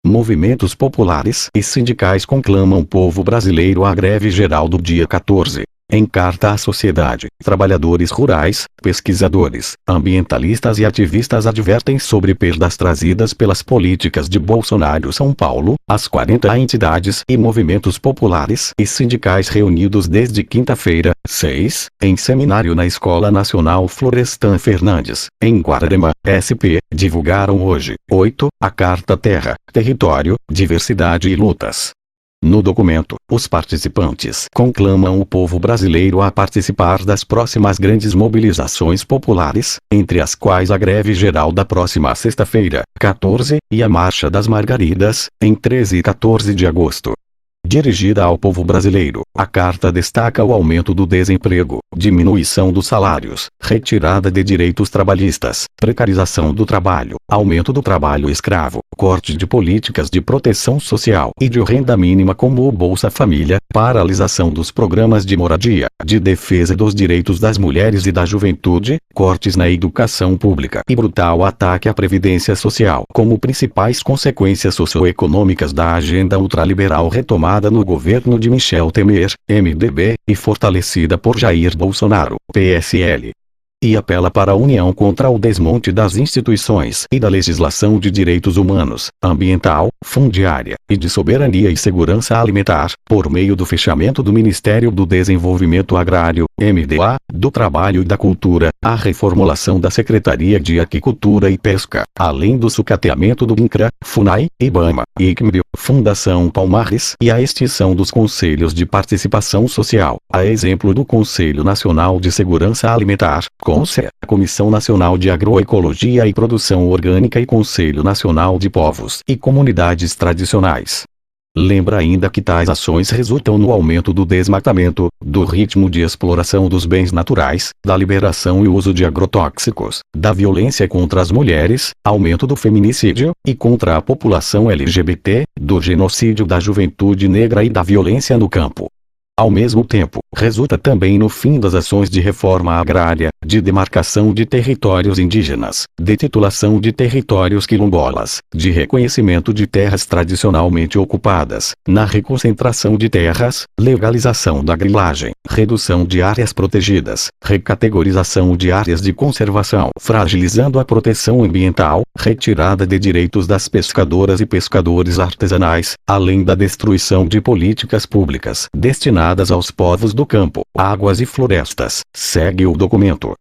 Movimentos populares e sindicais conclamam o povo brasileiro à greve geral do dia 14. Em carta à sociedade, trabalhadores rurais, pesquisadores, ambientalistas e ativistas advertem sobre perdas trazidas pelas políticas de Bolsonaro. São Paulo, as 40 entidades e movimentos populares e sindicais reunidos desde quinta-feira, 6, em seminário na Escola Nacional Florestan Fernandes, em Guararema, SP, divulgaram hoje, 8, a Carta Terra, Território, Diversidade e Lutas. No documento, os participantes conclamam o povo brasileiro a participar das próximas grandes mobilizações populares, entre as quais a greve geral da próxima sexta-feira, 14, e a Marcha das Margaridas, em 13 e 14 de agosto. Dirigida ao povo brasileiro, a carta destaca o aumento do desemprego, diminuição dos salários, retirada de direitos trabalhistas, precarização do trabalho, aumento do trabalho escravo, corte de políticas de proteção social e de renda mínima como o Bolsa Família, paralisação dos programas de moradia, de defesa dos direitos das mulheres e da juventude, cortes na educação pública e brutal ataque à previdência social como principais consequências socioeconômicas da agenda ultraliberal retomada no governo de Michel Temer, MDB, e fortalecida por Jair Bolsonaro, PSL. E apela para a união contra o desmonte das instituições e da legislação de direitos humanos, ambiental, fundiária, e de soberania e segurança alimentar, por meio do fechamento do Ministério do Desenvolvimento Agrário, MDA, do Trabalho e da Cultura, a reformulação da Secretaria de Aquicultura e Pesca, além do sucateamento do INCRA, FUNAI, IBAMA, ICMBio, Fundação Palmares e a extinção dos Conselhos de Participação Social, a exemplo do Conselho Nacional de Segurança Alimentar, CONSE, Comissão Nacional de Agroecologia e Produção Orgânica e Conselho Nacional de Povos e Comunidades Tradicionais. Lembra ainda que tais ações resultam no aumento do desmatamento, do ritmo de exploração dos bens naturais, da liberação e uso de agrotóxicos, da violência contra as mulheres, aumento do feminicídio, e contra a população LGBT, do genocídio da juventude negra e da violência no campo. Ao mesmo tempo, resulta também no fim das ações de reforma agrária, de demarcação de territórios indígenas, de titulação de territórios quilombolas, de reconhecimento de terras tradicionalmente ocupadas, na reconcentração de terras, legalização da grilagem, redução de áreas protegidas, recategorização de áreas de conservação, fragilizando a proteção ambiental, retirada de direitos das pescadoras e pescadores artesanais, além da destruição de políticas públicas destinadas aos povos do campo, águas e florestas, segue o documento.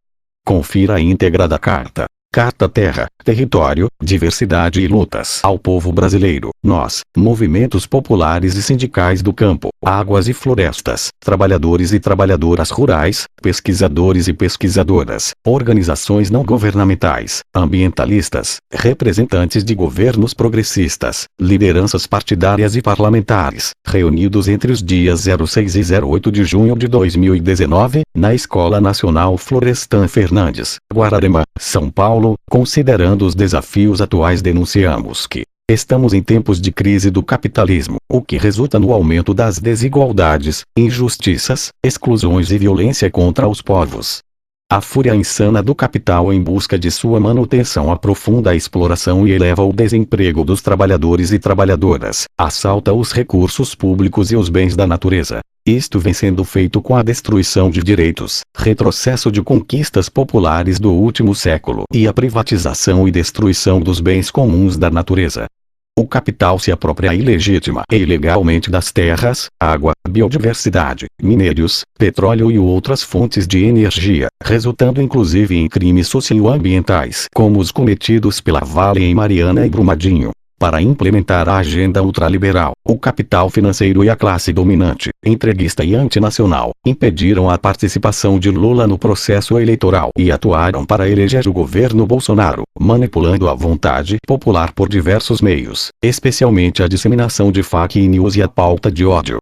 Confira a íntegra da carta. Carta Terra, Território, Diversidade e Lutas. Ao povo brasileiro, nós, movimentos populares e sindicais do campo, águas e florestas, trabalhadores e trabalhadoras rurais, pesquisadores e pesquisadoras, organizações não governamentais, ambientalistas, representantes de governos progressistas, lideranças partidárias e parlamentares, reunidos entre os dias 06 e 08 de junho de 2019, na Escola Nacional Florestan Fernandes, Guararema, São Paulo. Considerando os desafios atuais, denunciamos que estamos em tempos de crise do capitalismo, o que resulta no aumento das desigualdades, injustiças, exclusões e violência contra os povos. A fúria insana do capital em busca de sua manutenção aprofunda a exploração e eleva o desemprego dos trabalhadores e trabalhadoras, assalta os recursos públicos e os bens da natureza. Isto vem sendo feito com a destruição de direitos, retrocesso de conquistas populares do último século e a privatização e destruição dos bens comuns da natureza. O capital se apropria ilegítima e ilegalmente das terras, água, biodiversidade, minérios, petróleo e outras fontes de energia, resultando inclusive em crimes socioambientais como os cometidos pela Vale em Mariana e Brumadinho. Para implementar a agenda ultraliberal, o capital financeiro e a classe dominante, entreguista e antinacional, impediram a participação de Lula no processo eleitoral e atuaram para eleger o governo Bolsonaro, manipulando a vontade popular por diversos meios, especialmente a disseminação de fake news e a pauta de ódio.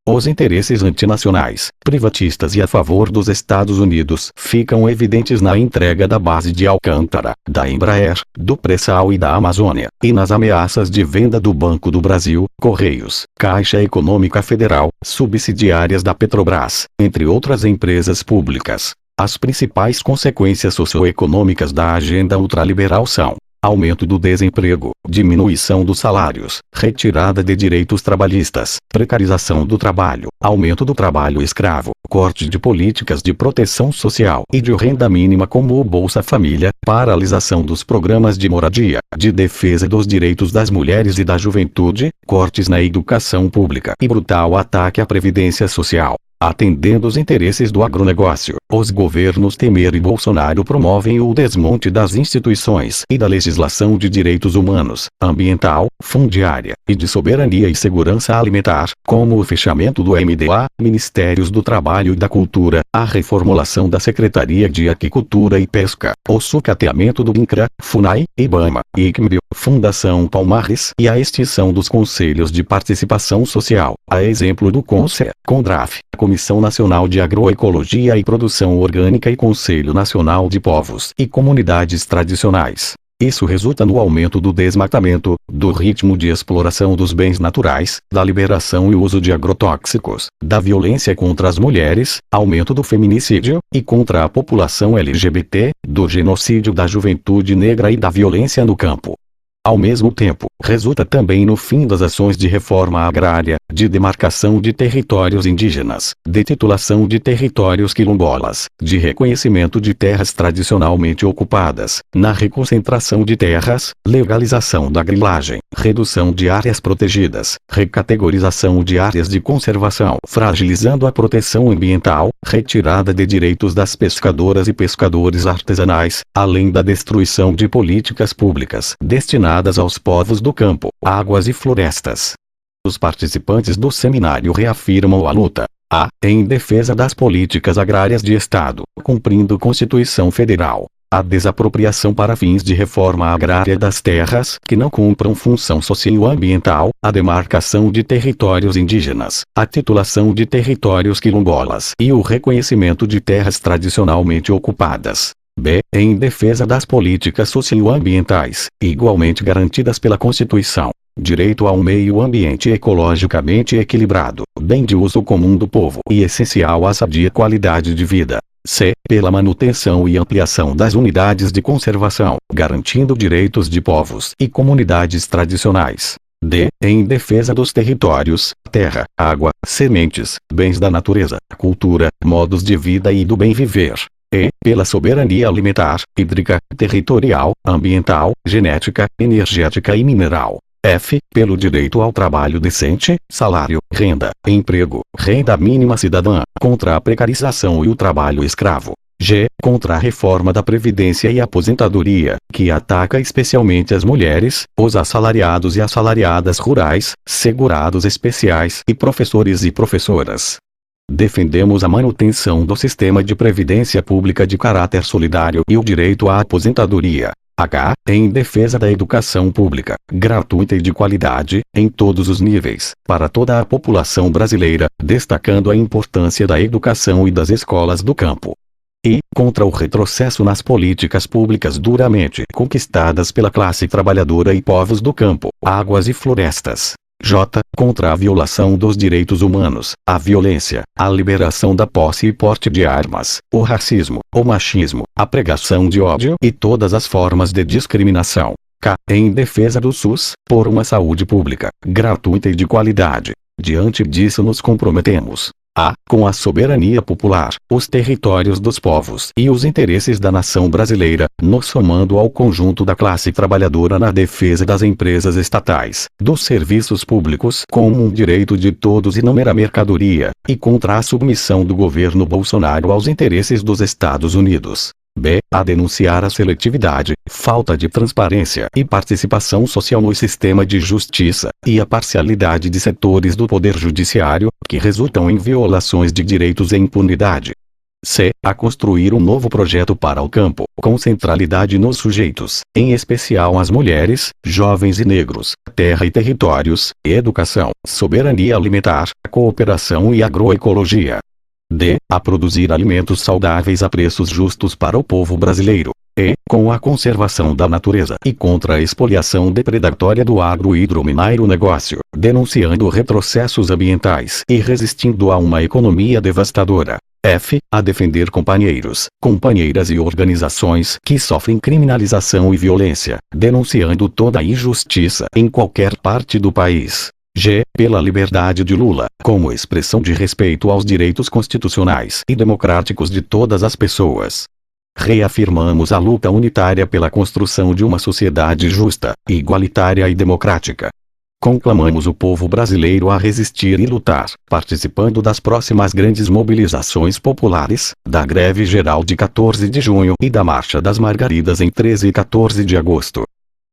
Os interesses antinacionais, privatistas e a favor dos Estados Unidos ficam evidentes na entrega da base de Alcântara, da Embraer, do Pré-Sal e da Amazônia, e nas ameaças de venda do Banco do Brasil, Correios, Caixa Econômica Federal, subsidiárias da Petrobras, entre outras empresas públicas. As principais consequências socioeconômicas da agenda ultraliberal são aumento do desemprego, diminuição dos salários, retirada de direitos trabalhistas, precarização do trabalho, aumento do trabalho escravo, corte de políticas de proteção social e de renda mínima como o Bolsa Família, paralisação dos programas de moradia, de defesa dos direitos das mulheres e da juventude, cortes na educação pública e brutal ataque à Previdência Social. Atendendo os interesses do agronegócio, os governos Temer e Bolsonaro promovem o desmonte das instituições e da legislação de direitos humanos, ambiental, fundiária, e de soberania e segurança alimentar, como o fechamento do MDA, Ministérios do Trabalho e da Cultura, a reformulação da Secretaria de Aquicultura e Pesca, o sucateamento do INCRA, FUNAI, IBAMA, ICMBio, Fundação Palmares e a extinção dos Conselhos de Participação Social, a exemplo do CONSE, CONDRAF, Comissão Nacional de Agroecologia e Produção Orgânica e Conselho Nacional de Povos e Comunidades Tradicionais. Isso resulta no aumento do desmatamento, do ritmo de exploração dos bens naturais, da liberação e uso de agrotóxicos, da violência contra as mulheres, aumento do feminicídio, e contra a população LGBT, do genocídio da juventude negra e da violência no campo. Ao mesmo tempo, resulta também no fim das ações de reforma agrária, de demarcação de territórios indígenas, de titulação de territórios quilombolas, de reconhecimento de terras tradicionalmente ocupadas, na reconcentração de terras, legalização da grilagem, redução de áreas protegidas, recategorização de áreas de conservação, fragilizando a proteção ambiental, retirada de direitos das pescadoras e pescadores artesanais, além da destruição de políticas públicas destinadas aos povos do campo, águas e florestas. Os participantes do seminário reafirmam a luta em defesa das políticas agrárias de Estado, cumprindo Constituição Federal, a desapropriação para fins de reforma agrária das terras que não cumpram função socioambiental, a demarcação de territórios indígenas, a titulação de territórios quilombolas e o reconhecimento de terras tradicionalmente ocupadas. Em defesa das políticas socioambientais, igualmente garantidas pela Constituição. Direito a um meio ambiente ecologicamente equilibrado, bem de uso comum do povo e essencial à sadia qualidade de vida. Pela manutenção e ampliação das unidades de conservação, garantindo direitos de povos e comunidades tradicionais. Em defesa dos territórios, terra, água, sementes, bens da natureza, cultura, modos de vida e do bem viver. Pela soberania alimentar, hídrica, territorial, ambiental, genética, energética e mineral. Pelo direito ao trabalho decente, salário, renda, emprego, renda mínima cidadã, contra a precarização e o trabalho escravo. Contra a reforma da Previdência e Aposentadoria, que ataca especialmente as mulheres, os assalariados e assalariadas rurais, segurados especiais e professores e professoras. Defendemos a manutenção do sistema de previdência pública de caráter solidário e o direito à aposentadoria. Em defesa da educação pública, gratuita e de qualidade, em todos os níveis, para toda a população brasileira, destacando a importância da educação e das escolas do campo. Contra o retrocesso nas políticas públicas duramente conquistadas pela classe trabalhadora e povos do campo, águas e florestas. Contra a violação dos direitos humanos, a violência, a liberação da posse e porte de armas, o racismo, o machismo, a pregação de ódio e todas as formas de discriminação. Em defesa do SUS, por uma saúde pública, gratuita e de qualidade. Diante disso nos comprometemos com a soberania popular, os territórios dos povos e os interesses da nação brasileira, nos somando ao conjunto da classe trabalhadora na defesa das empresas estatais, dos serviços públicos como um direito de todos e não mera mercadoria, e contra a submissão do governo Bolsonaro aos interesses dos Estados Unidos. A denunciar a seletividade, falta de transparência e participação social no sistema de justiça, e a parcialidade de setores do poder judiciário, que resultam em violações de direitos e impunidade. A construir um novo projeto para o campo, com centralidade nos sujeitos, em especial as mulheres, jovens e negros, terra e territórios, educação, soberania alimentar, cooperação e agroecologia. A produzir alimentos saudáveis a preços justos para o povo brasileiro. Com a conservação da natureza e contra a expoliação depredatória do agro-hidrominério-negócio, denunciando retrocessos ambientais e resistindo a uma economia devastadora. F. A defender companheiros, companheiras e organizações que sofrem criminalização e violência, denunciando toda a injustiça em qualquer parte do país. G. Pela liberdade de Lula, como expressão de respeito aos direitos constitucionais e democráticos de todas as pessoas. Reafirmamos a luta unitária pela construção de uma sociedade justa, igualitária e democrática. Conclamamos o povo brasileiro a resistir e lutar, participando das próximas grandes mobilizações populares, da greve geral de 14 de junho e da Marcha das Margaridas em 13 e 14 de agosto.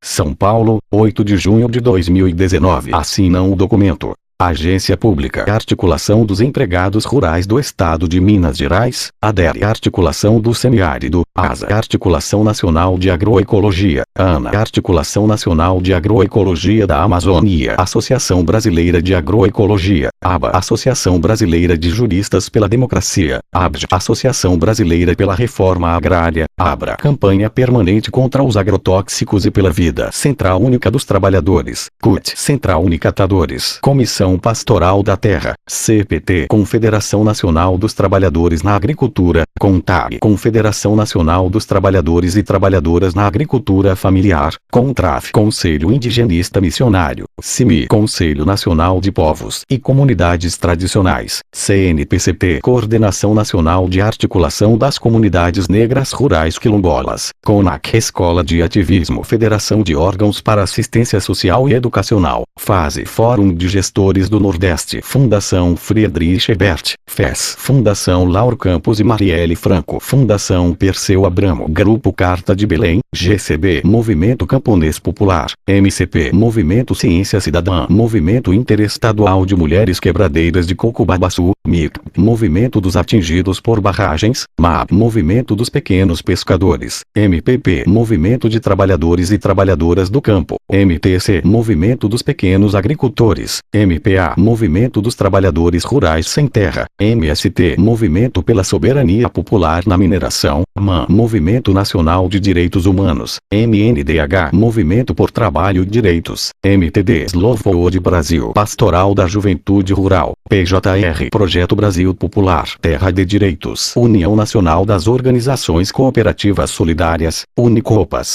São Paulo, 8 de junho de 2019. Assinam o documento: Agência Pública Articulação dos Empregados Rurais do Estado de Minas Gerais, ADERE Articulação do Semiárido, ASA Articulação Nacional de Agroecologia, ANA Articulação Nacional de Agroecologia da Amazônia, Associação Brasileira de Agroecologia, ABA Associação Brasileira de Juristas pela Democracia, ABJ Associação Brasileira pela Reforma Agrária, ABRA Campanha Permanente contra os Agrotóxicos e pela Vida, Central Única dos Trabalhadores, CUT Central Unicatadores, Comissão Pastoral da Terra, CPT Confederação Nacional dos Trabalhadores na Agricultura, CONTAG Confederação Nacional dos Trabalhadores e Trabalhadoras na Agricultura Familiar, CONTRAF Conselho Indigenista Missionário, CIMI Conselho Nacional de Povos e Comunidades Tradicionais, CNPCT Coordenação Nacional de Articulação das Comunidades Negras Rurais Quilombolas, CONAC Escola de Ativismo Federação de Órgãos para Assistência Social e Educacional, FASE Fórum de Gestores do Nordeste, Fundação Friedrich Ebert, FES, Fundação Lauro Campos e Marielle Franco, Fundação Perseu Abramo, Grupo Carta de Belém, GCB, Movimento Camponês Popular, MCP, Movimento Ciência Cidadã, Movimento Interestadual de Mulheres Quebradeiras de Cocubabaçu, MIC, Movimento dos Atingidos por Barragens, MAP, Movimento dos Pequenos Pescadores, MPP, Movimento de Trabalhadores e Trabalhadoras do Campo, MTC, Movimento dos Pequenos Agricultores, MPA, Movimento dos Trabalhadores Rurais Sem Terra, MST, Movimento pela Soberania Popular na Mineração, MAN, Movimento Nacional de Direitos Humanos, MNDH, Movimento por Trabalho e Direitos, MTD, Slovood Brasil, Pastoral da Juventude Rural, PJR, Projeto Brasil Popular, Terra de Direitos, União Nacional das Organizações Cooperativas Solidárias, Unicopas.